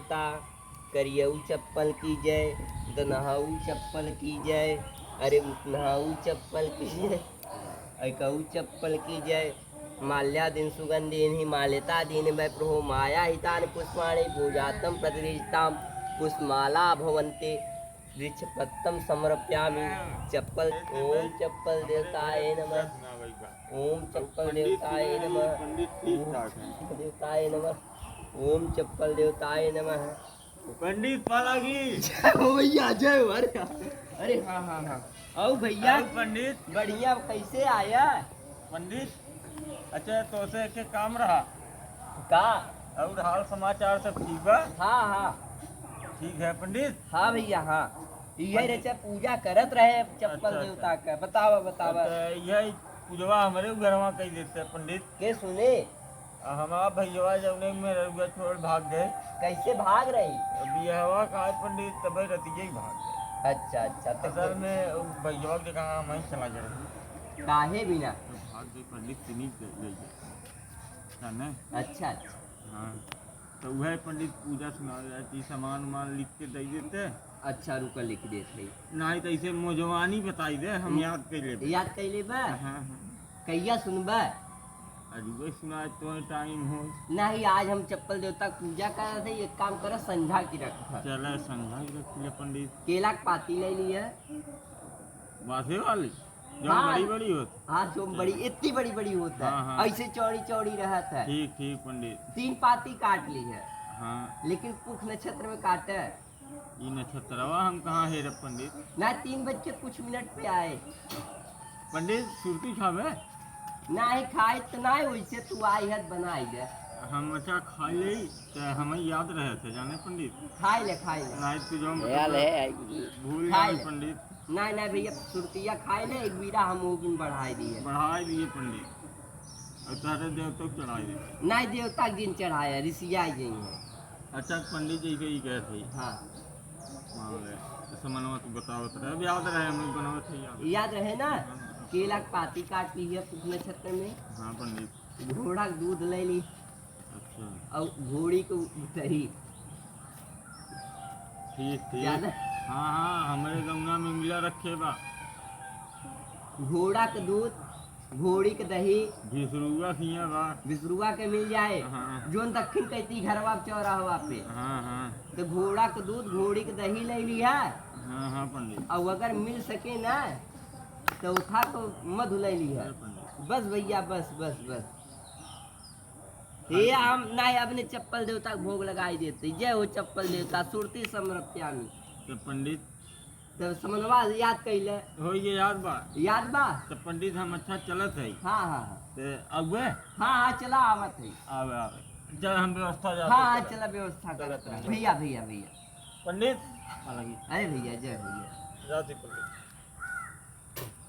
देवता करियऊ चप्पल की जय, दनहाऊ चप्पल की जय, अरे उतनहाऊ चप्पल की जय, ऐकऊ चप्पल की जय। माल्या दिन सुगंधीन ही माल्यता दीन वै प्रभो माया हितान पुष्पाणि पूजातम प्रतिष्ठाम पुष्पमाला भवन्ते वृक्षपत्रम समर्पयामि। चप्पल ओम चप्पल देवताय नमः, ओम चप्पल देवताय नमः, ओम देवताय नमः, ओम चप्पल देवताय नमः। पंडित पाला की भैया जय हो। अरे हाँ हाँ हाँ आओ भैया। पंडित बढ़िया, कैसे आया पंडित। अच्छा तो से के काम रहा का? और हाल समाचार सब ठीक बा? हाँ हाँ ठीक है पंडित। हाँ भैया हाँ, यही रचा पूजा करत रहे चप्पल अच्छा, देवता का। बतावा बतावा। यही पूजवा हमारे घरवा कही देते हैं पंडित। के सुने? हमारा भैया जौने में रुआ छोड़ भाग गए। कैसे भाग रही? अभी हवा का पंडित तबे रतिये ही भाग गए। अच्छा अच्छा असल में भैया के कहा मैं चला जाए काहे बिना? तो भाग गई पंडित तिनी ले जाने। अच्छा अच्छा हाँ तो वह पंडित पूजा सुना जाती, सामान उमान लिख के दे देते। अच्छा रुका लिख देते। नहीं तो ऐसे मोजवानी बताई दे, हम याद कर ले। याद कैले बा? हाँ हाँ कैया सुनबा? अरे वो सुना तो टाइम हो। नहीं, आज हम चप्पल देवता की पूजा कर रहे थे। एक काम करो, संझा की रख। चले संघा ही रख लिया पंडित। केला की पाती ले लिया। बासे वाली जो हाँ। बड़ी बड़ी होती। हाँ जो बड़ी, इतनी बड़ी बड़ी होता हाँ, है। हाँ। ऐसे चौड़ी चौड़ी रहता है। ठीक ठीक पंडित। 3 पाती काट ली है, हाँ लेकिन पुख नक्षत्र में काटे। ये नक्षत्रवा हम कहाँ है रब पंडित। ना 3 बज के कुछ मिनट पे आए। पंडित सुरती खावे ना ही खाए तो ना ही, वैसे तू आई है बनाई दे। हम अच्छा खा ले तो हमें याद रहे थे जाने पंडित। खाए ले खाए ले। नहीं तो जो भूल खाए गए ले। पंडित। नहीं नहीं भैया, सुरतिया खाए ले। एक बीरा हम वो दिन बढ़ाई दिए। बढ़ा दिए पंडित और तारे देव तक चढ़ा दिए। नहीं देवता के दिन चढ़ाया, ऋषिया गई है। अच्छा पंडित जी के ही कहे थे। हाँ मान ले तो मनवा तो बताओ तो अब याद रहे हम बनाओ थे याद। याद रहे ना। केला की पाती काट ली है पुख नक्षत्र में। हाँ पंडित। घोड़ा का दूध ले ली अच्छा और घोड़ी को दही। ठीक ठीक। ज्यादा हाँ हाँ हमारे गंगा में मिला रखे बा। घोड़ा का दूध, घोड़ी के दही, घिसरुआ खिया बा। बिसरुआ के मिल जाए। हाँ। जोन दक्षिण कहती घरवा चौराहवा पे। हाँ हाँ तो घोड़ा का दूध, घोड़ी के दही ले लिया। हाँ हाँ पंडित। और अगर मिल सके ना तो उठा तो मधु ले लिया। अरे पंडित बस भैया बस बस बस। ये हम नहीं अपने चप्पल देवता को भोग लगाई देते। जय हो चप्पल देवता, सुरती समर्पयामि। तो पंडित तो समनवा याद कैले? हो ये याद बा। याद बा? तो पंडित हम अच्छा चलत है। हाँ हाँ हाँ तो अब हाँ हाँ चला आवत है। आवे आवे चल हम व्यवस्था जाते हाँ हाँ चल। चला व्यवस्था चलत करते हैं। रहे। भैया भैया भैया। पंडित हालांकि अरे भैया जय भैया। जाते पंडित।